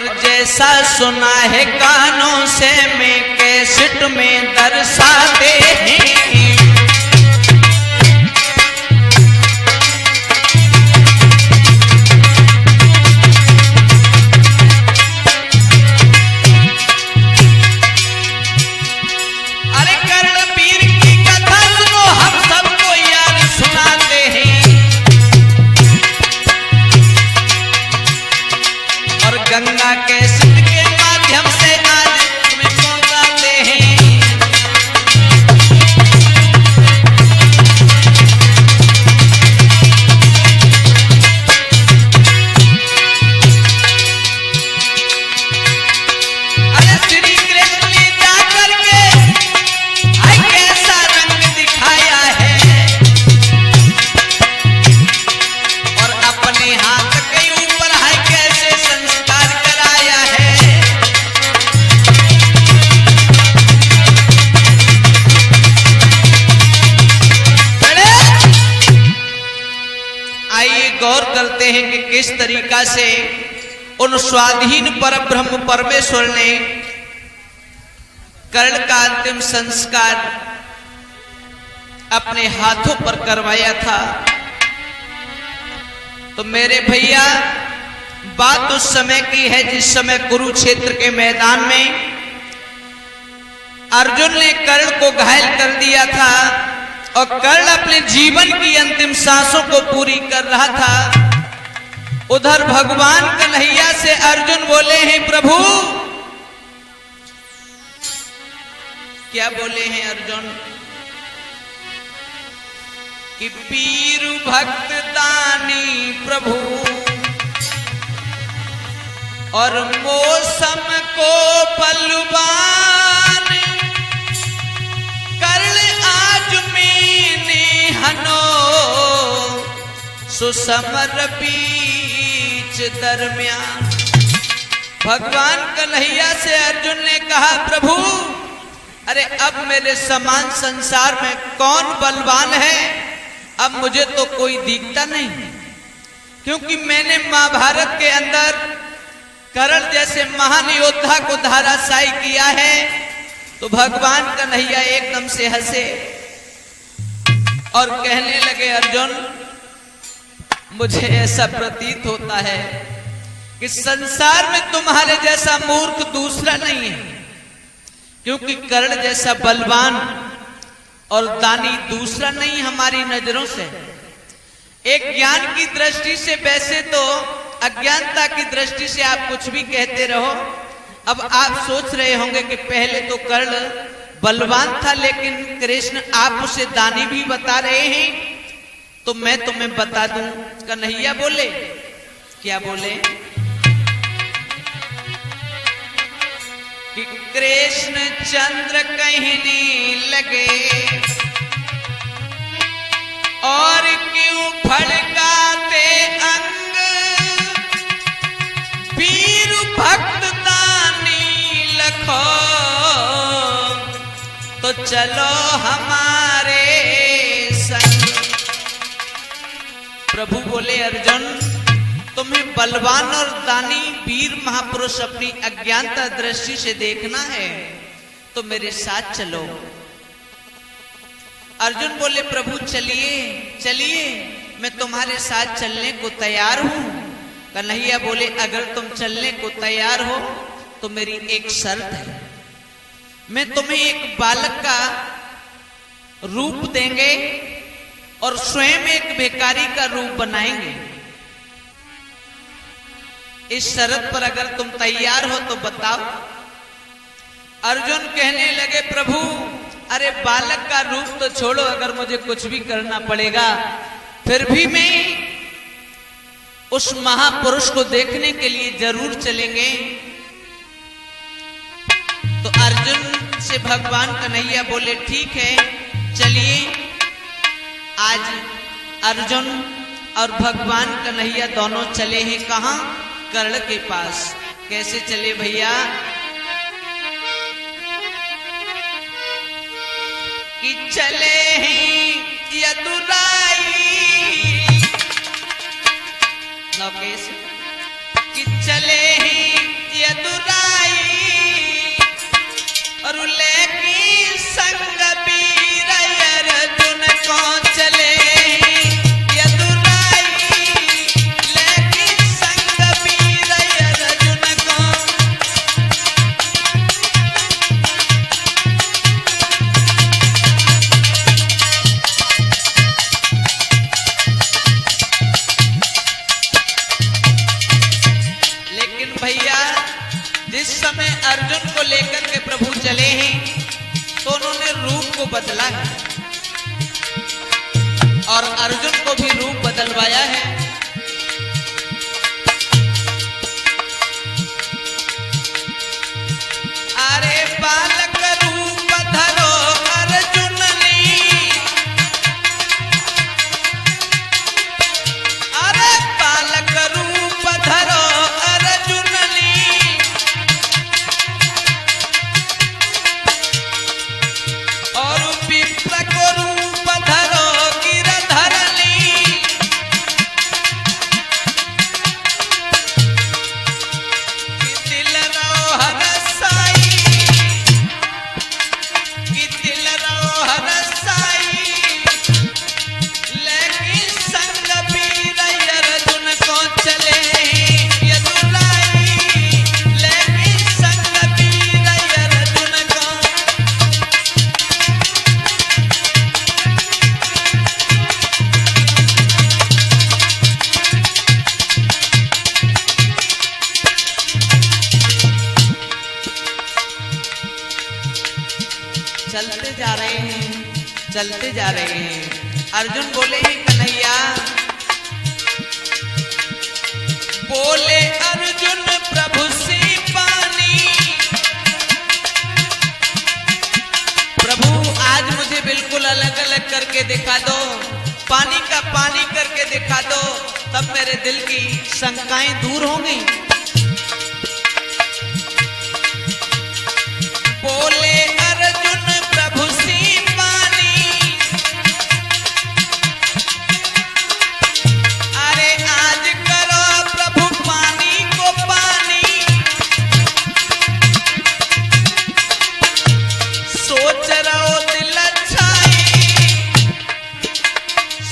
और जैसा सुना है कानों से मैं कैसेट में दर्शाते हैं। अरे कर्ण पीर की कथा सुनो, हम सबको यार सुनाते हैं। और गंगा कैसेट के माध्यम से आज तुम्हें पहुंचाते हैं। अरे श्री कृष्ण ने जाकर के हाय कैसा रंग दिखाया है, और अपने हाथ के ऊपर हाय कैसे संस्कार कराया है। बड़े आइए गौर करते हैं कि किस तरीका से उन स्वाधीन परब्रह्म परमेश्वर ने कर्ण का अंतिम संस्कार अपने हाथों पर करवाया था। तो मेरे भैया, बात उस समय की है जिस समय कुरुक्षेत्र के मैदान में अर्जुन ने कर्ण को घायल कर दिया था और कर्ण अपने जीवन की अंतिम सांसों को पूरी कर रहा था। उधर भगवान कन्हैया से अर्जुन बोले हैं, प्रभु क्या बोले हैं अर्जुन कि पीर भक्त दानी प्रभु और मौसम को बलवान कर्ण आज मैंने हनो सुसमर बीच दरमियान। भगवान कन्हैया से अर्जुन ने कहा, प्रभु अरे अब मेरे समान संसार में कौन बलवान है, अब मुझे तो कोई दिखता नहीं, क्योंकि मैंने महाभारत के अंदर कर्ण जैसे महान योद्धा को धराशायी किया है। तो भगवान कन्हैया एकदम से हंसे और कहने लगे, अर्जुन मुझे ऐसा प्रतीत होता है कि संसार में तुम्हारे जैसा मूर्ख दूसरा नहीं है, क्योंकि कर्ण जैसा बलवान और दानी दूसरा नहीं हमारी नजरों से। एक ज्ञान की दृष्टि से, वैसे तो अज्ञानता की दृष्टि से आप कुछ भी कहते रहो। अब आप सोच रहे होंगे कि पहले तो कर्ण बलवान था, लेकिन कृष्ण आप उसे दानी भी बता रहे हैं। तो मैं तुम्हें बता दूं, कन्हैया बोले, क्या बोले कि कृष्ण चंद्र कहने लगे और क्यों फड़काते अंग वीर भक्त दानी लखो, तो चलो हमारे संग। प्रभु बोले, अर्जुन तुम्हें बलवान और दानी वीर महापुरुष अपनी अज्ञानता दृष्टि से देखना है तो मेरे साथ चलो। अर्जुन बोले, प्रभु चलिए चलिए, मैं तुम्हारे साथ चलने को तैयार हूं। कन्हैया बोले, अगर तुम चलने को तैयार हो तो मेरी एक शर्त है, मैं तुम्हें एक बालक का रूप देंगे और स्वयं एक भिखारी का रूप बनाएंगे। इस शर्त पर अगर तुम तैयार हो तो बताओ। अर्जुन कहने लगे, प्रभु अरे बालक का रूप तो छोड़ो, अगर मुझे कुछ भी करना पड़ेगा फिर भी मैं उस महापुरुष को देखने के लिए जरूर चलेंगे। तो अर्जुन से भगवान कन्हैया बोले, ठीक है चलिए। आज अर्जुन और भगवान कन्हैया दोनों चले हैं कहां? कर्ण के पास। कैसे चले भैया? कि चले हैं यदुराई नौकेश, कि चले हैं जिस समय अर्जुन को लेकर के प्रभु चले हैं तो उन्होंने रूप को बदला है और अर्जुन को भी रूप बदलवाया है। अरे बालक रूप धरो अर्जुन ने, अरे बालक रूप धरो अर्जुन ने, और विप्र को रूप धरो गिरधर ने, कि दिल रो हरसाई, कि दिल रो हरसाई, लेकिन संग वीर अर्जुन को चले यदुराई, लेकिन संग वीर अर्जुन को। चलते जा रहे हैं, चलते जा रहे हैं। अर्जुन बोले हैं कन्हैया, बोले अर्जुन प्रभु से पानी, प्रभु आज मुझे बिल्कुल अलग अलग करके दिखा दो, पानी का पानी करके दिखा दो, तब मेरे दिल की शंकाएं दूर होंगी। बोले अर्जुन प्रभु से पानी, अरे आज करो प्रभु पानी को पानी, सोच रहो दिल अच्छाई,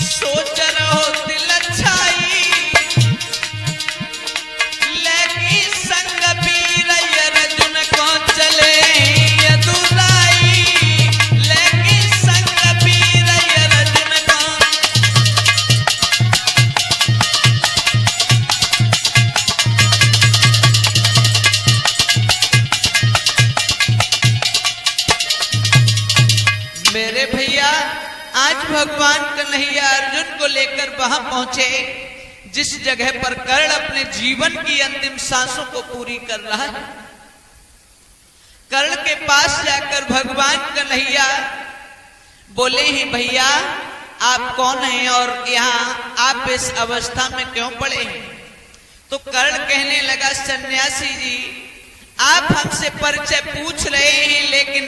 सोच रहो दिल अच्छाई, लेकिन संग वीर अर्जुन को चले यदुराई, लेकिन संग वीर अर्जुन को। मेरे भैया आज भगवान कन्हैया अर्जुन को लेकर वहां पहुंचे जिस जगह पर कर्ण अपने जीवन की अंतिम सांसों को पूरी कर रहा है। कर्ण के पास जाकर भगवान कन्हैया बोले ही भैया आप कौन हैं और यहाँ आप इस अवस्था में क्यों पड़े हैं? तो कर्ण कहने लगा सन्यासी जी आप हमसे परिचय पूछ रहे हैं, लेकिन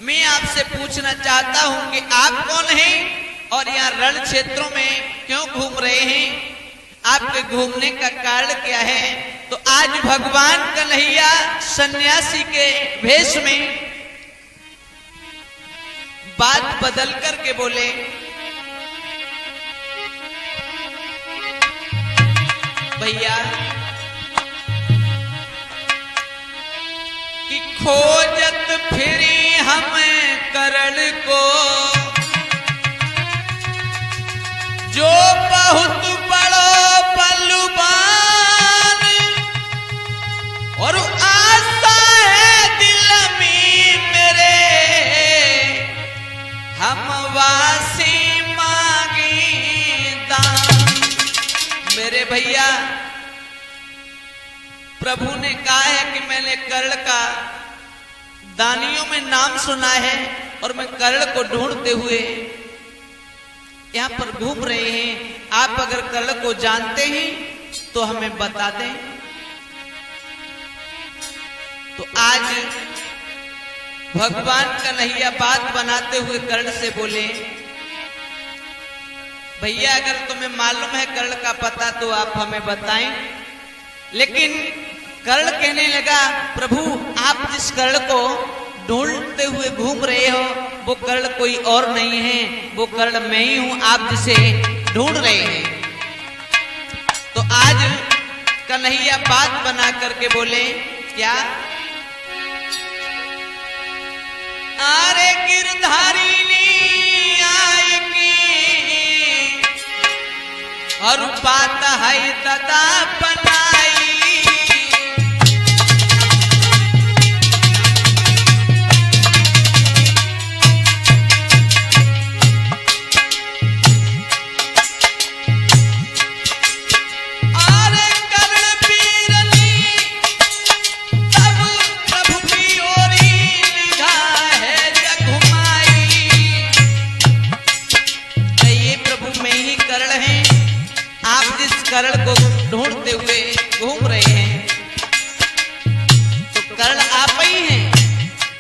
मैं आपसे पूछना चाहता हूं कि आप कौन हैं और यहाँ रण क्षेत्रों में क्यों घूम रहे हैं, आपके घूमने का कारण क्या है? तो आज भगवान कन्हैया सन्यासी के भेष में बात बदल करके बोले, भैया कि खोजत फिरी हम कर्ण को, जो बहुत बड़ो बलवान, और आशा है दिल में मेरे हम वासी मांगे दान। मेरे भैया प्रभु ने कहा है कि मैंने कर्ण का दानियों में नाम सुना है और मैं कर्ण को ढूंढते हुए यहाँ पर घूम रहे हैं। आप अगर कर्ण को जानते हैं तो हमें बता दें। तो आज भगवान कन्हैया बात बनाते हुए कर्ण से बोले, भैया अगर तुम्हें मालूम है कर्ण का पता तो आप हमें बताएं। लेकिन कर्ण कहने लगा, प्रभु आप जिस कर्ण को ढूंढते हुए घूम रहे हो वो कर्ण कोई और नहीं है, वो कर्ण मैं ही हूं आप जिसे ढूंढ रहे हैं। तो आज कन्हैया बात बना करके बोले, क्या? अरे गिरधारिणी आएगी और बात है दादा बनाई,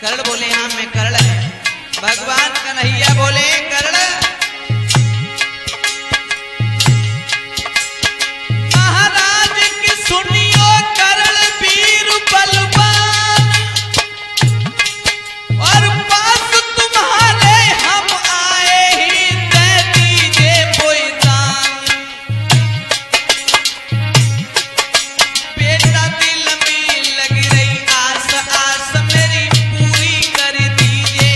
कर्ण बोले हाँ मैं कर्ण है। भगवान कन्हैया बोले कर्ण महाराज की सुनियो कर्ण वीर बलवान और पास तुम्हारे हम आए ही दे दीजिए कोई दान। बेटा दिल में लगी रही आस आस मेरी पूरी कर दीजिए।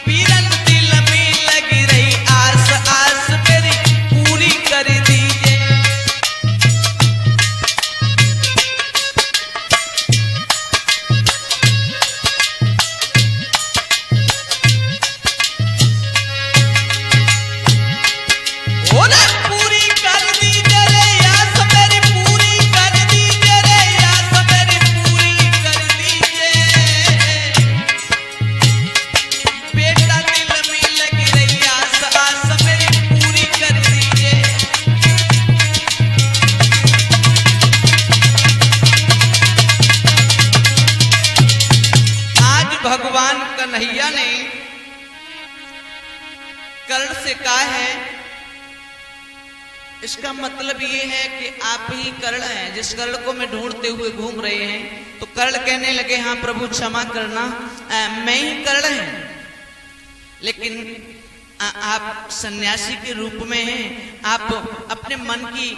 वीरन दिल में लगी रही आस आस मेरी पूरी कर दीजिए। बोला पूरी कर दीजिए रे आस मेरी पूरी कर दीजिए रे आस मेरी पूरी कर दीजिए। बेटा दिल में लगी रही आस आस मेरी पूरी कर दीजिए। आज भगवान कन्हैया ने कर्ण से कहा है, इसका मतलब ये है कि आप ही कर्ण हैं जिस कर्ण को मैं ढूंढते हुए घूम रहे हैं। तो कर्ण कहने लगे हाँ प्रभु क्षमा करना, मैं ही कर्ण है। लेकिन आप सन्यासी के रूप में हैं, आप अपने मन की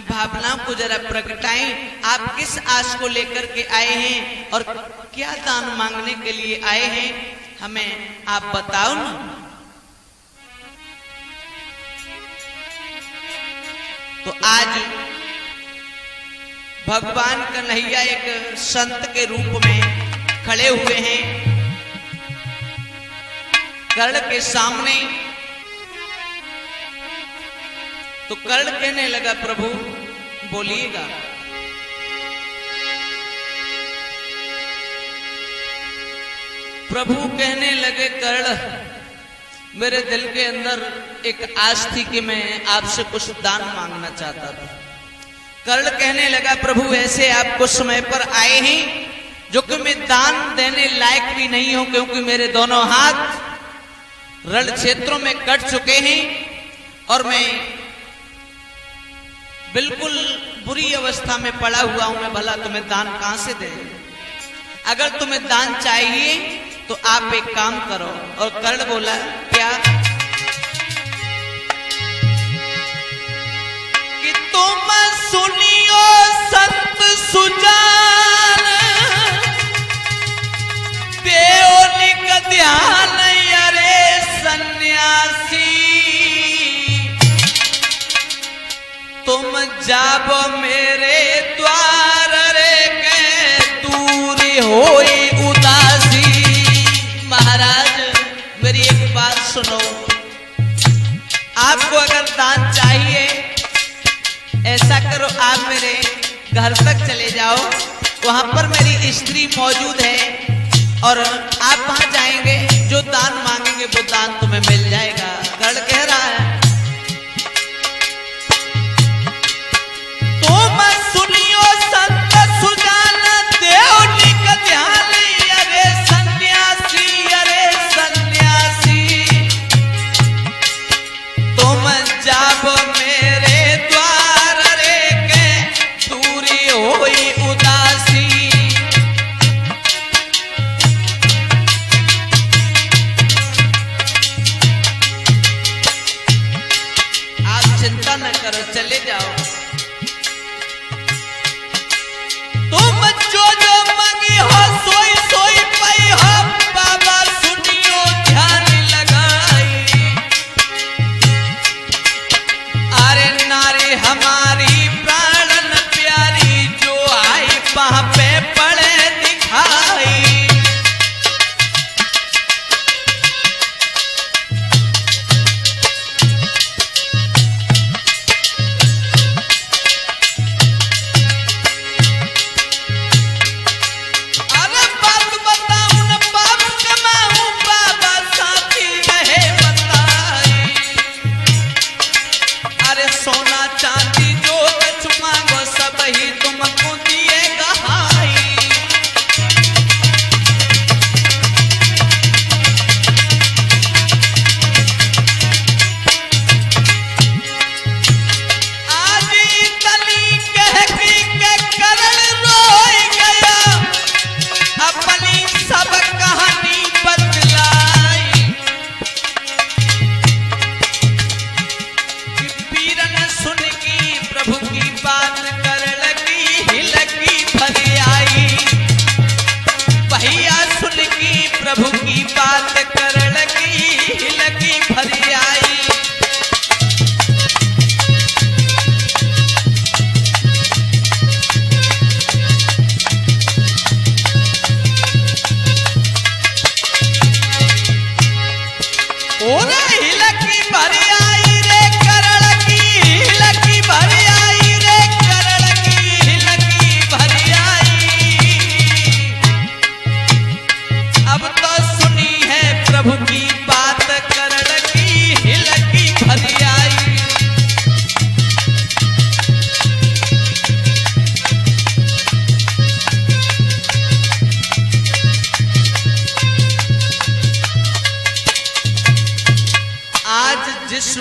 भावनाओं को जरा प्रगटाएं। आप किस आस को लेकर के आए हैं और क्या दान मांगने के लिए आए हैं, हमें आप बताओ ना। तो आज भगवान कन्हैया एक संत के रूप में खड़े हुए हैं कर्ण के सामने। तो कर्ण कहने लगा प्रभु बोलिएगा। प्रभु कहने लगे कर्ण मेरे दिल के अंदर एक आस थी कि मैं आपसे कुछ दान मांगना चाहता था। कर्ण कहने लगा प्रभु ऐसे आपको समय पर आए हैं जो कि मैं दान देने लायक भी नहीं हूं, क्योंकि मेरे दोनों हाथ रण क्षेत्रों में कट चुके हैं और मैं बिल्कुल बुरी अवस्था में पड़ा हुआ हूं। मैं भला तुम्हें दान कहां से दे? अगर तुम्हें दान चाहिए तो आप एक काम करो। और कर्ण बोला क्या? कि तुम सुनियो संत सुजान देव निक ध्यान अरे सन्यासी। तुम जाबो मेरे द्वार रे के दूर होई उदासी। महाराज मेरी एक बात सुनो, आपको अगर दान चाहिए ऐसा करो, आप मेरे घर तक चले जाओ, वहां पर मेरी स्त्री मौजूद है और आप वहां जाएंगे, जो दान मांगेंगे वो दान तुम्हें मिल जाएगा। कर्ण कह रहा है तुम सुनियो संत सुजान देव निक ध्यान अरे सन्यासी अरे सन्यासी। तुम जाबो मेरे द्वार रे के दूरी होई उदासी।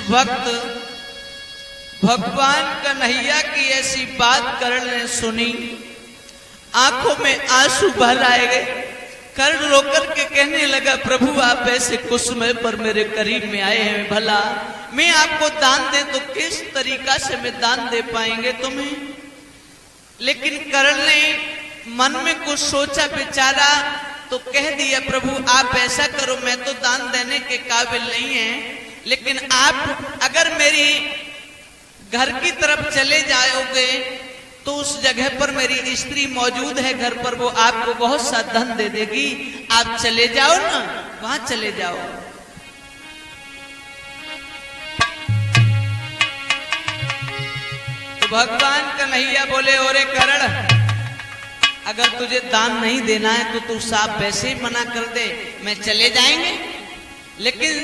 वक्त भगवान कन्हैया की ऐसी बात कर्ण ने सुनी, आंखों में आंसू भर आए गए। कर्ण रोकर के कहने लगा, प्रभु आप ऐसे कुसमय पर मेरे करीब में आए हैं, भला मैं आपको दान दे तो किस तरीका से मैं दान दे पाएंगे तुम्हें। लेकिन कर्ण ने मन में कुछ सोचा विचारा तो कह दिया, प्रभु आप ऐसा करो, मैं तो दान देने के काबिल नहीं है, लेकिन आप अगर मेरी घर की तरफ चले जाओगे तो उस जगह पर मेरी स्त्री मौजूद है घर पर, वो आपको बहुत सा धन दे देगी, आप चले जाओ ना, वहां चले जाओ। तो भगवान कन्हैया बोले, ओरे कर्ण, अगर तुझे दान नहीं देना है तो तू साफ वैसे ही मना कर दे, मैं चले जाएंगे, लेकिन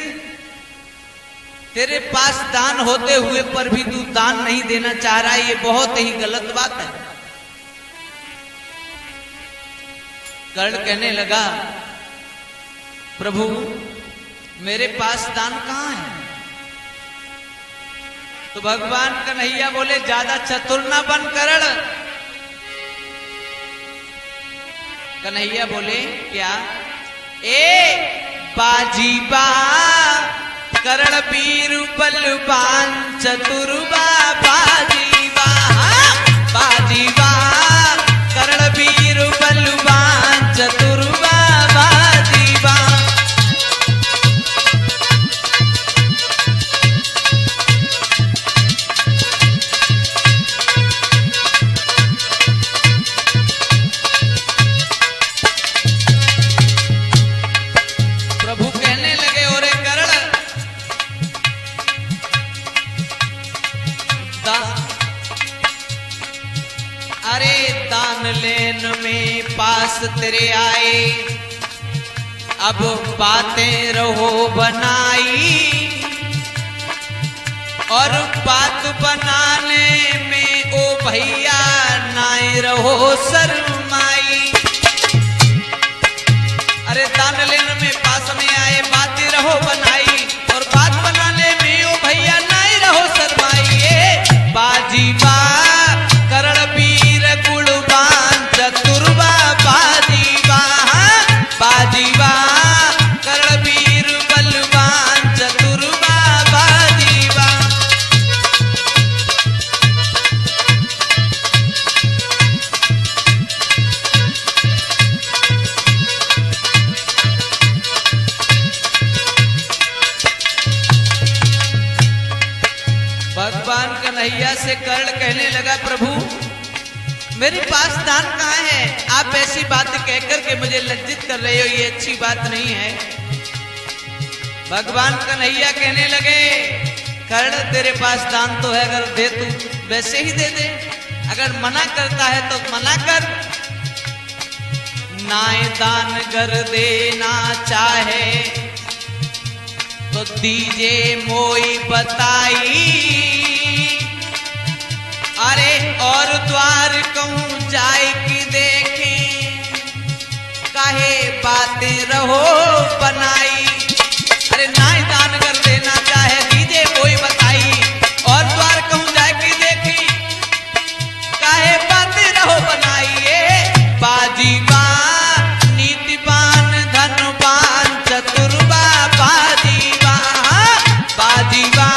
तेरे पास दान होते हुए पर भी तू दान नहीं देना चाह रहा है, ये बहुत ही गलत बात है। कर्ण कहने लगा, प्रभु मेरे पास दान कहां है। तो भगवान कन्हैया बोले, ज्यादा चतुर ना बन कर्ण। कन्हैया बोले, क्या? बाजी बा कर्ण वीर बलवान चतुरबा, बाजी बा कर्ण वीर बलवान चतुरबा, बाजी बा। प्रभु कहने लगे, ओरे कर्ण, अरे दान लेन में पास तेरे आए, अब बातें रहो बनाई, और बात बनाने में ओ भैया नाई रहो शर्माई। अरे दान लेन में पास में आए, बातें रहो बनाई, और बात बनाने में ओ भैया नाई रहो शर्माई। बाजी बा कर्ण वीर गुणवान चतुरबा, बाजी बा कर्ण वीर बलवान चतुरबा, बाजी बा। भगवान कन्हैया से कर्ण कहने लगा, प्रभु मेरे पास दान कहाँ है, आप ऐसी बात कहकर के मुझे लज्जित कर रहे हो, ये अच्छी बात नहीं है। भगवान कन्हैया कहने लगे, कर्ण तेरे पास दान तो है, अगर दे तू वैसे ही दे दे, अगर मना करता है तो मना कर। नाय दान कर देना चाहे तो दीजे मोई बताई, अरे और द्वार कहूं जाए कि देखे, काहे बातें रहो बनाई। अरे नाय दान कर देना चाहे दीजे कोई बताई, और द्वार कहूं जाए कि देखी, काहे बातें रहो बनाई। बाजी बा नीतिवान धनवान चतुरबा, बाजी बा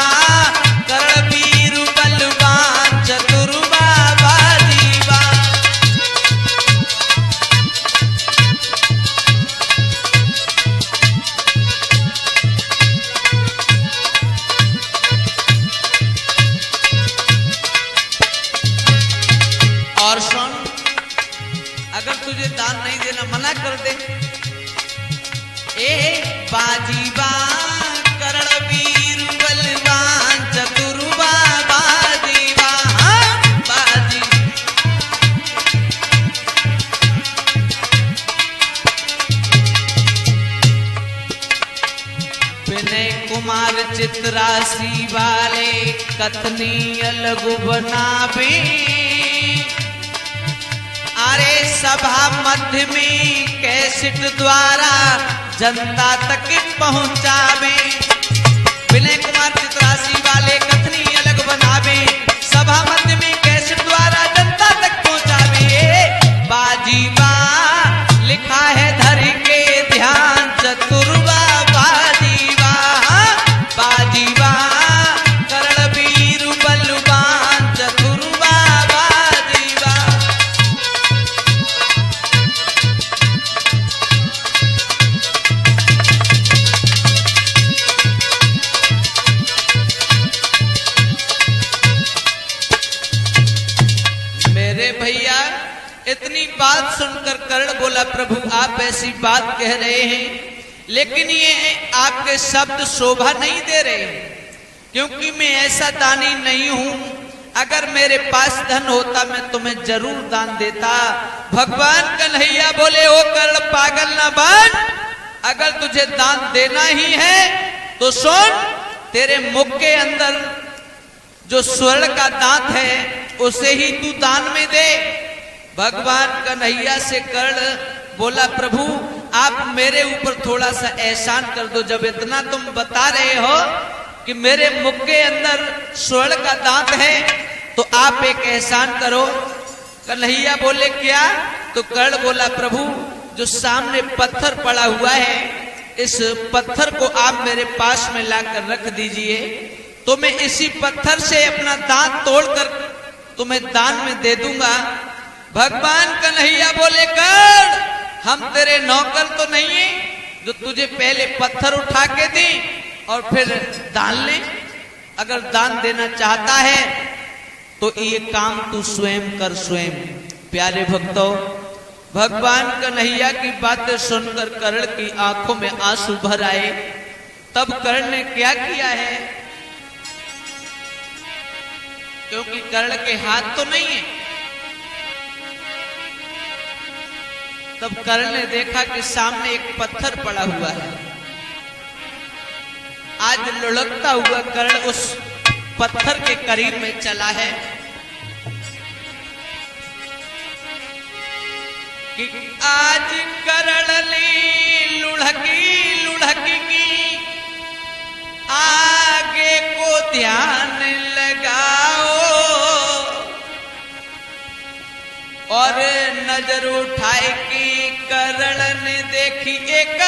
कर्ण वीर बलवान चतुरबा, बाजी बा। और सुन, अगर तुझे दान नहीं देना मना कर दे, बाजी बा कर्ण वीर बलवान चतुरबा, बाजी बा बाजी। विनय कुमार चित्रासी वाले कथनी अलग बनावे, अरे सभा मध्य में कैसेट द्वारा जनता तक पहुंचावे। विनय कुमार चपरासी वाले कथनी अलग बनावे, सभा मध्य में कैसेट द्वारा जनता तक पहुंचावे। बाजीबा लिखा है धर के ध्यान, चतुरबा बाजीबा, बाजीबा करण वीर बलवान, चतुरबा बाजीबा। मेरे भैया इतनी बात सुनकर कर्ण बोला, प्रभु आप ऐसी बात कह रहे हैं, लेकिन ये आपके शब्द शोभा नहीं दे रहे, क्योंकि मैं ऐसा दानी नहीं हूं। अगर मेरे पास धन होता मैं तुम्हें जरूर दान देता। भगवान कन्हैया बोले, ओ कर्ण पागल ना बन, अगर तुझे दान देना ही है तो सुन, तेरे मुख के अंदर जो स्वर्ण का दांत है उसे ही तू दान में दे। भगवान कन्हैया से कर्ण बोला, प्रभु आप मेरे ऊपर थोड़ा सा एहसान कर दो, जब इतना तुम बता रहे हो कि मेरे मुख के अंदर स्वर्ण का दांत है तो आप एक एहसान करो। कन्हैया बोले, क्या? तो कर्ण बोला, प्रभु जो सामने पत्थर पड़ा हुआ है, इस पत्थर को आप मेरे पास में लाकर रख दीजिए, तो मैं इसी पत्थर से अपना दांत तोड़कर तुम्हें दान में दे दूंगा। भगवान कन्हैया बोले, कर्ण हम तेरे नौकर तो नहीं है जो तुझे पहले पत्थर उठा के दी और फिर दान ले। अगर दान देना चाहता है तो ये काम तू स्वयं कर, स्वयं। प्यारे भक्तों, भगवान कन्हैया की बातें सुनकर कर्ण की आंखों में आंसू भर आए। तब कर्ण ने क्या किया है, क्योंकि कर्ण के हाथ तो नहीं है, तब कर्ण ने देखा कि सामने एक पत्थर पड़ा हुआ है। आज लुढ़कता हुआ कर्ण उस पत्थर के करीब में चला है कि आज कर्ण ली लुढ़की लुढ़की की, आगे को ध्यान लगाओ और नजर उठाए कि कर्ण ने देखी एक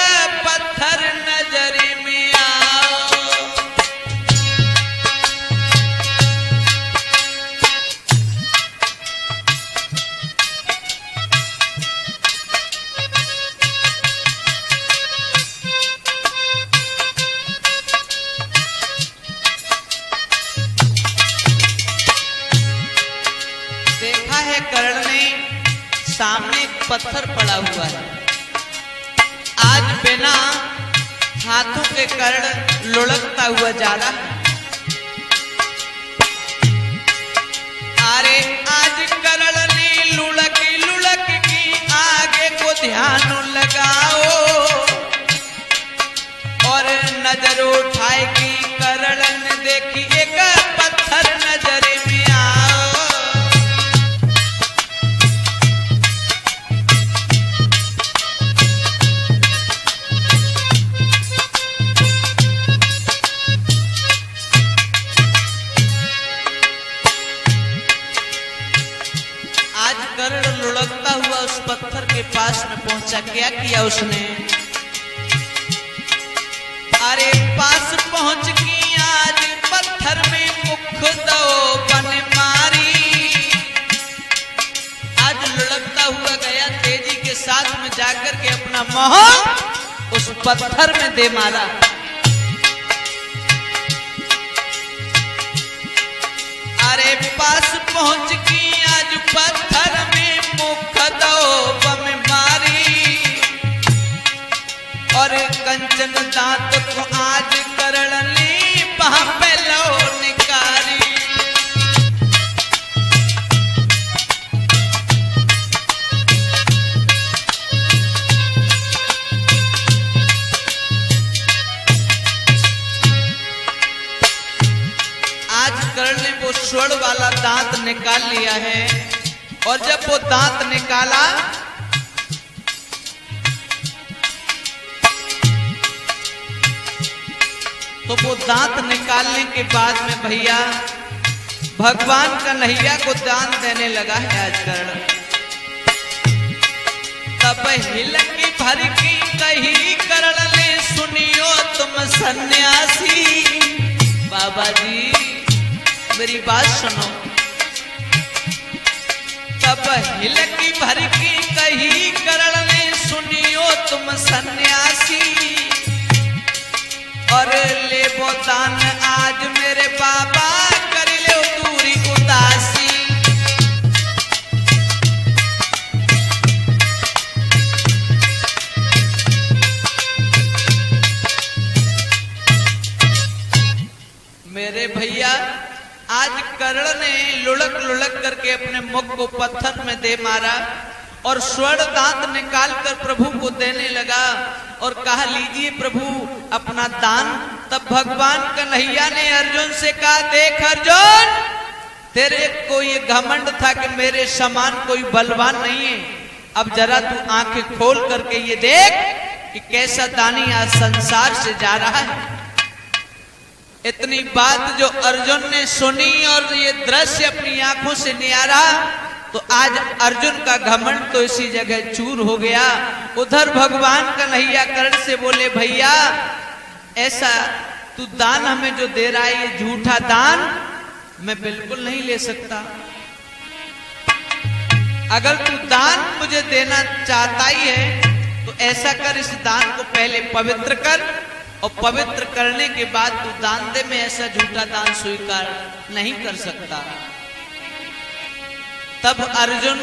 पत्थर नजर में आओ। देखा है कर्ण ने सामने पत्थर पड़ा हुआ है, आज बिना हाथों के कर्ण लुढ़कता हुआ जा रहा है। अरे आज कर्ण ने लुढ़क लुढ़क की, आगे को ध्यान लगाओ और नजर उठाए कि कर्ण ने देखी एक पत्थर नजर में आओ। कर्ण लुढ़कता हुआ उस पत्थर के पास में पहुंचा। क्या किया उसने, अरे पास पहुंच की आज पत्थर में मुख दो बन मारी। आज लुढ़कता हुआ गया, तेजी के साथ में जाकर के अपना मुंह उस पत्थर में दे मारा। अरे पास पहुंच की आज पत्थर में मुख दो बम मारी और कंचन दांत को आज कर्ण ली वहां पे लो निकारी। आज कर्ण ने वो स्वर्ण वाला दांत निकाल लिया है और जब वो दांत निकाला तो वो दांत निकालने के बाद में भैया भगवान कन्हैया को दान देने लगा है आज कर्ण। तब हिलकी भर की कही करण ले सुनियो तुम सन्यासी। बाबा जी मेरी बात सुनो। तब हिलकी भर की कही करण ले सुनियो तुम सन्यासी। और ले वो दान आज मेरे बाबा कर ले दूरी उदासी। मेरे भैया आज कर्ण ने लुढ़क लुढ़क करके अपने मुख को पत्थर में दे मारा और स्वर्ण दांत निकाल कर प्रभु को देने लगा और कहा लीजिए प्रभु अपना दान। तब भगवान कन्हैया ने अर्जुन से कहा देख अर्जुन तेरे को ये घमंड था कि मेरे समान कोई बलवान नहीं है। अब जरा तू आंखें खोल करके ये देख कि कैसा दानी आज संसार से जा रहा है। इतनी बात जो अर्जुन ने सुनी और ये दृश्य अपनी आंखों से निहारा तो आज अर्जुन का घमंड तो इसी जगह चूर हो गया। उधर भगवान कन्हैया कर्ण से बोले भैया ऐसा तू दान हमें जो दे रहा है ये झूठा दान मैं बिल्कुल नहीं ले सकता। अगर तू दान मुझे देना चाहता ही है तो ऐसा कर इस दान को पहले पवित्र कर और पवित्र करने के बाद तू दान दे। मैं ऐसा झूठा दान स्वीकार नहीं कर सकता। तब अर्जुन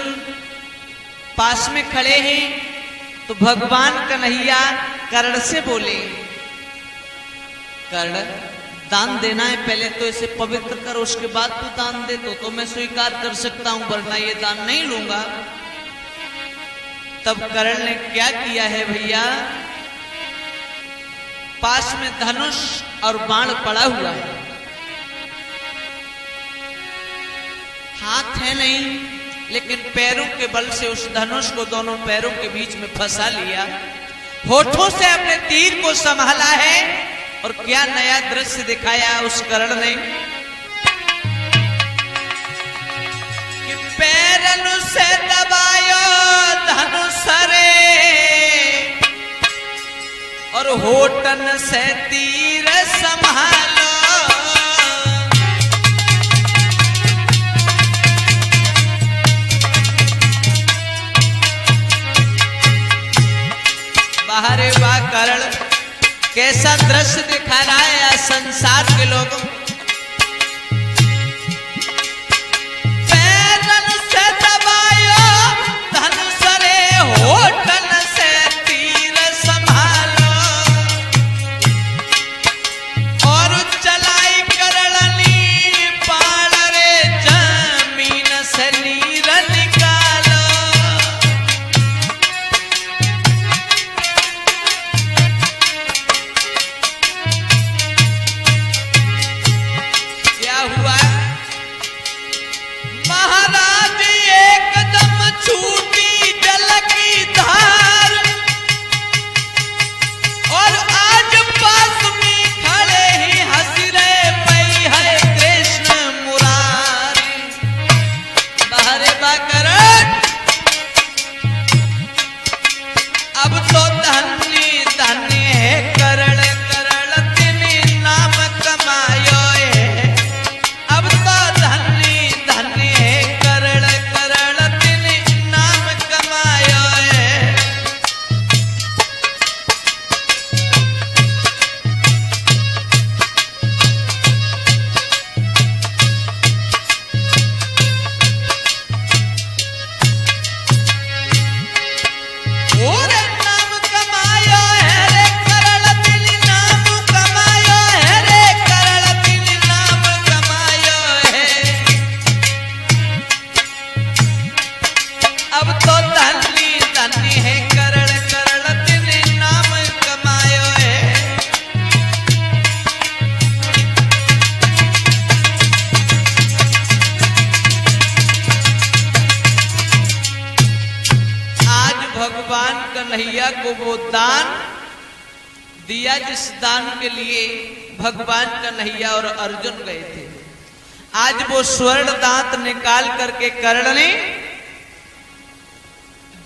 पास में खड़े हैं तो भगवान कन्हैया कर्ण से बोले कर्ण दान देना है पहले तो इसे पवित्र कर उसके बाद तू दान दे तो मैं स्वीकार कर सकता हूं वरना ये दान नहीं लूंगा। तब कर्ण ने क्या किया है भैया पास में धनुष और बाण पड़ा हुआ है। हाथ है नहीं लेकिन पैरों के बल से उस धनुष को दोनों पैरों के बीच में फंसा लिया। होठों से अपने तीर को संभाला है और क्या नया दृश्य दिखाया उस कर्ण ने कि पैरन से दबायो धनुष रे और होठन से तीर संभालो। बाहरे वाह कर्ण कैसा दृश्य दिखा रहा है आज संसार के लोगों। पैरन से दबायो धनुष रे होठन से तीर संभालो और चलाई करलनी बाण रे जमीन से नीर निकालो। हुआ महाराज एकदम छूटी जल की धार और आज पास में खड़े ही हंस रहे पई है कृष्ण मुरारी। बाहरे बाकरण अब तो धन्य धन्य है करण करण तिने नाम कमायो है। अब तो धन्य धन्य है करण करण तिने नाम कमायो है। और नाम कमायो है रे करण तिने नाम कमायो है रे करण तिने नाम कमायो है। अब तो धन्य धन्य है करण करण तिने नाम कमायो है। आज भगवान कन्हैया को वो दान दिया जिस दान के लिए भगवान कन्हैया और अर्जुन गए थे। आज वो स्वर्ण दांत निकाल करके कर्ण ने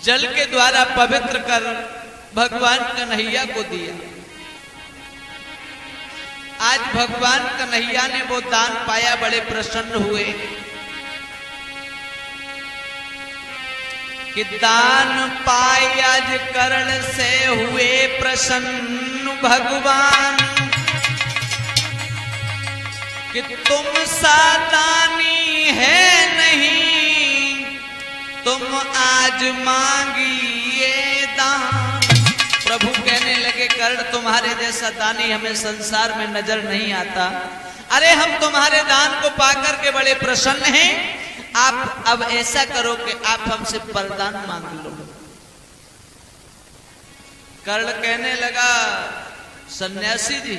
जल के द्वारा पवित्र कर भगवान कन्हैया को दिया। आज भगवान कन्हैया ने वो दान पाया, बड़े प्रसन्न हुए कि दान पाए आज कर्ण से हुए प्रसन्न भगवान, कि तुम सा दानी है नहीं, तुम आज मांगिए दान। प्रभु कहने लगे कर्ण तुम्हारे जैसा दानी हमें संसार में नजर नहीं आता। अरे हम तुम्हारे दान को पाकर के बड़े प्रसन्न हैं। आप अब ऐसा करो कि आप हमसे वरदान मांग लो। कर्ण कहने लगा सन्यासी जी,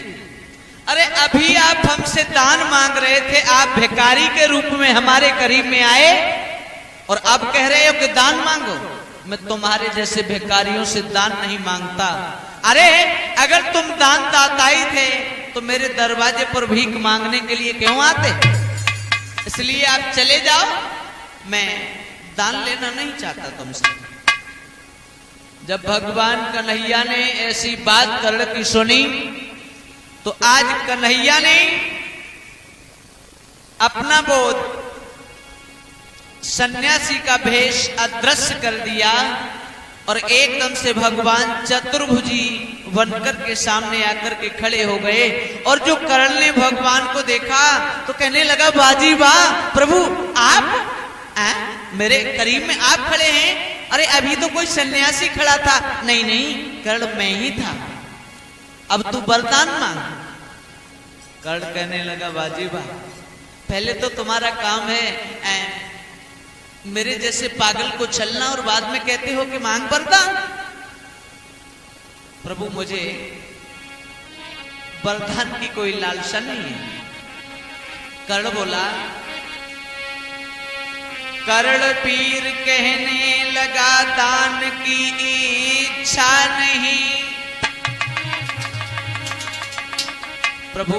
अरे अभी आप हमसे दान मांग रहे थे, आप भिखारी के रूप में हमारे करीब में आए और अब कह रहे हो कि दान मांगो। मैं तुम्हारे जैसे भिखारियों से दान नहीं मांगता। अरे अगर तुम दान दाता ही थे तो मेरे दरवाजे पर भीख मांगने के लिए क्यों आते? इसलिए आप चले जाओ, मैं दान लेना नहीं चाहता तुमसे। जब भगवान कन्हैया ने ऐसी बात कर्ण की सुनी तो आज कन्हैया ने अपना बोध सन्यासी का भेष अदृश्य कर दिया और एकदम से भगवान चतुर्भुजी बनकर के सामने आकर के खड़े हो गए। और जो कर्ण ने भगवान को देखा तो कहने लगा बाजी वाह प्रभु, आप मेरे करीब में आप खड़े हैं। अरे अभी तो कोई सन्यासी खड़ा था। नहीं नहीं कर्ण मैं ही था, अब तू वरदान मांग। कर्ण कहने लगा बाजी वाह, पहले तो तुम्हारा काम है मेरे जैसे पागल को चलना और बाद में कहते हो कि मांग वरदान। प्रभु मुझे वरदान की कोई लालसा नहीं है। कर्ण बोला, कर्ण पीर कहने लगा दान की इच्छा नहीं। प्रभु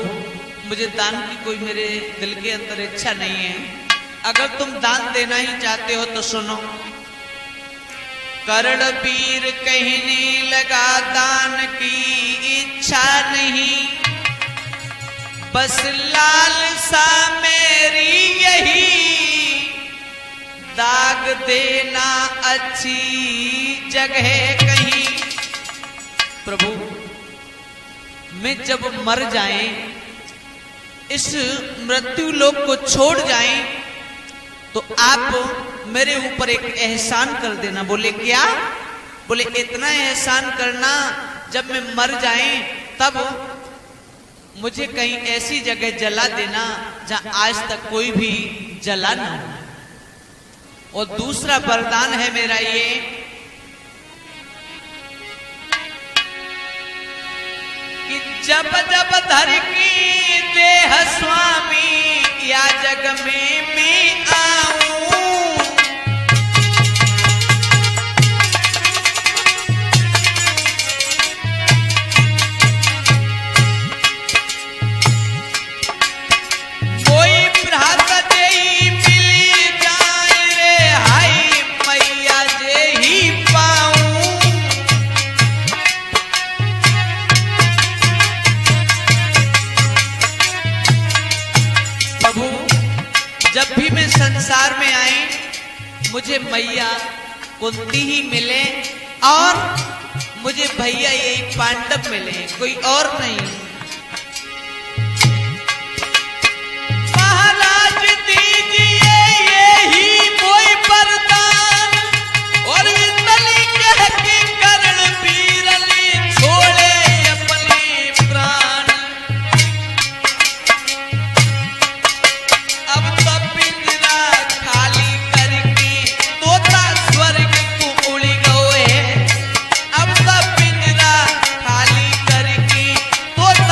मुझे दान की कोई मेरे दिल के अंदर इच्छा नहीं है। अगर तुम दान देना ही चाहते हो तो सुनो। कर्ण पीर कहने लगा दान की इच्छा नहीं, बस लालसा मेरी यही, दाग देना अच्छी जगह कहीं। प्रभु मैं जब मर जाएं, इस मृत्यु लोक को छोड़ जाएं, तो आप मेरे ऊपर एक एहसान कर देना। बोले क्या? बोले इतना एहसान करना, जब मैं मर जाएं तब मुझे कहीं ऐसी जगह जला देना जहां आज तक कोई भी जला ना हो। और दूसरा वरदान है मेरा ये कि जब जब धर की देह स्वामी या जग में मैं आऊं, कोई भ्राता जेही मिली जाए रे, हाय मैया जेही पाऊं। प्रभु जब भी मैं संसार में आई मुझे मैया कुंती ही मिले और मुझे भैया यही पांडव मिले, कोई और नहीं। महाराज दीजिए यही कोई वरदान, और तली कह के कर्ण पीरली छोड़े अपने प्राण। अब तो पिंजरा खाली करके तोता स्वर्ग को उड़ गए। अब तो पिंजरा खाली करके तोता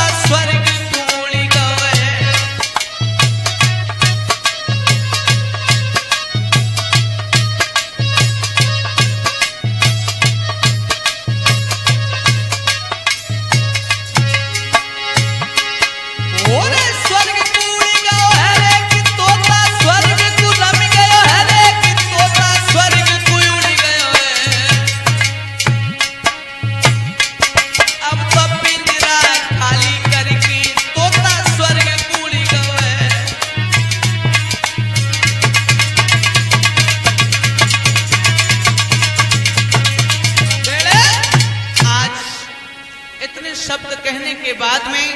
इतने शब्द कहने के बाद में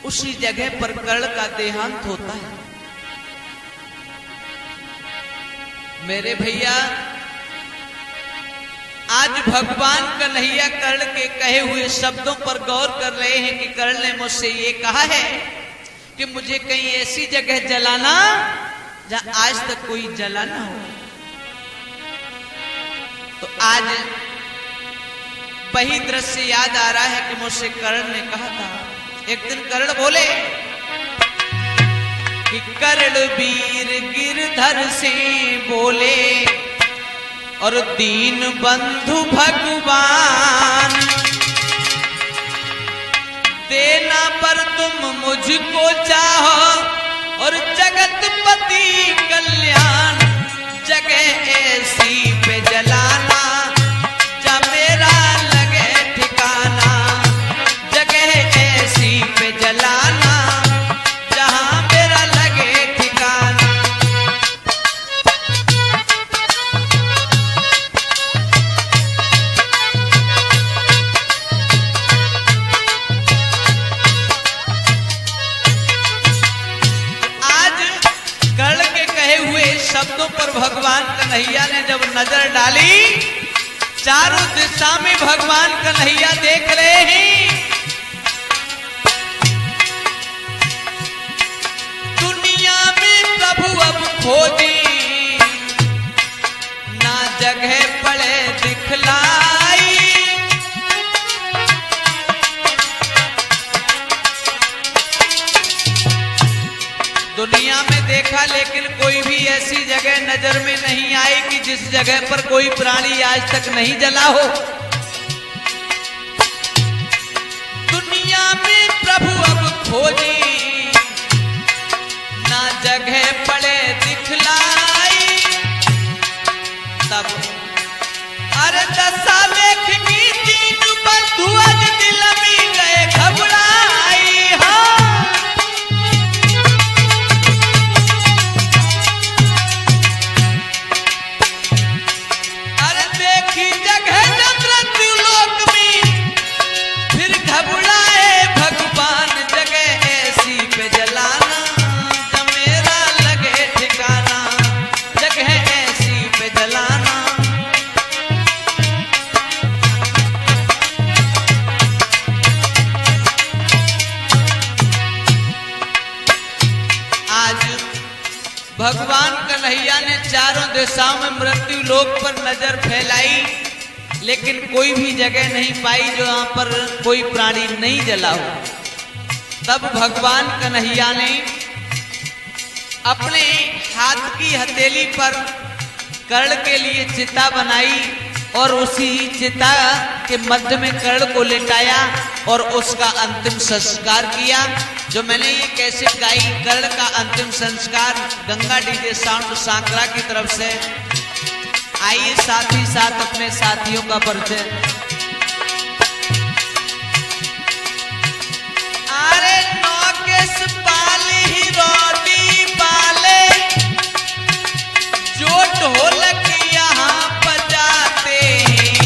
उसी जगह पर कर्ण का देहांत होता है। मेरे भैया, आज भगवान कन्हैया कर्ण के कहे हुए शब्दों पर गौर कर रहे हैं कि कर्ण ने मुझसे ये कहा है कि मुझे कहीं ऐसी जगह जलाना जहां आज तक कोई जला ना हो। तो आज वही दृश्य याद आ रहा है कि मुझसे कर्ण ने कहा था। एक दिन कर्ण बोले कि कर्ण वीर गिरधर से बोले और दीन बंधु भगवान, देना पर तुम मुझको चाहो और जगतपति कल्याण, जगह ऐसी पे जलाना जा मेरा लगे ठिकाना, जगह ऐसी पे जलाना जहां मेरा लगे ठिकाना। आज कर्ण के कहे हुए शब्दों पर भगवान कन्हैया ने जब नजर डाली, चारों दिशा में भगवान कन्हैया देख रहे हैं। दुनिया में प्रभु अब खोजे ना जगह पड़े दिखलाई, दुनिया में देखा लेकिन कोई भी ऐसी जगह नजर में नहीं आई कि जिस जगह पर कोई प्राणी आज तक नहीं जला हो। दुनिया में प्रभु अब खोजे ना जगह पड़े दिखलाई, तब अरे दशा लेख की तीन बंधु आज दिल में गए घबराई। हाँ, घबराए भगवान, जगह ऐसी पे जलाना जब मेरा लगे ठिकाना, जगह ऐसी पे जलाना। आज भगवान कन्हैया ने चारों दिशाओं में मृत्यु लोक पर नजर फैलाई, लेकिन कोई भी जगह नहीं पाई जो यहाँ पर कोई प्राणी नहीं जला हो। तब भगवान कन्हैया ने अपने हाथ की हथेली पर कर्ण के लिए चिता बनाई और उसी चिता के मध्य में कर्ण को लेटाया और उसका अंतिम संस्कार किया। जो मैंने ये कैसे गाई, कर्ण का अंतिम संस्कार, गंगा डीजे साउंड सांकरा की तरफ से। आइए साथ ही साथ अपने साथियों का परिचय। अरे नौकेश पाले ही रोटी पाले, जो ढोलक यहाँ बजाते हैं।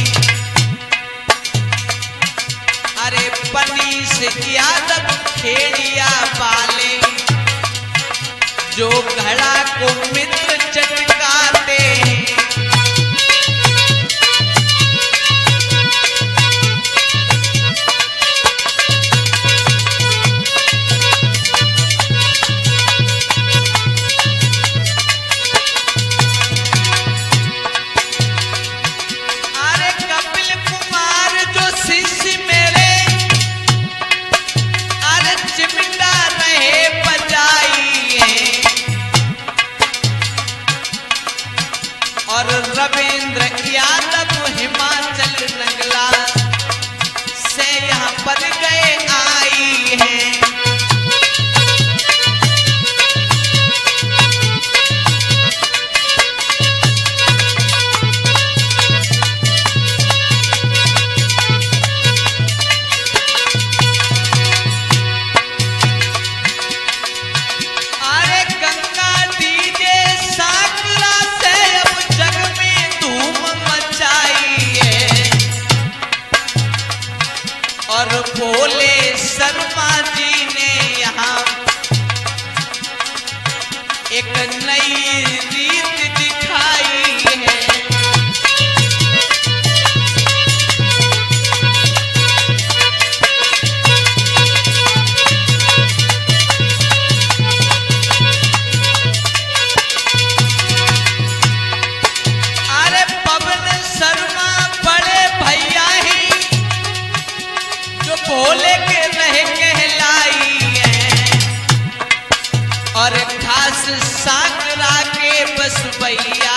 अरे पनी से यादव खेड़िया पाले, जो घड़ा को मित्र चटकाते हैं। शर्मा जी ने यहाँ एक नई रीत दिखाई है। अरे पवन शर्मा बड़े भैया ही जो भोले के रह कहलाई है और खास सांकरा के बस भैया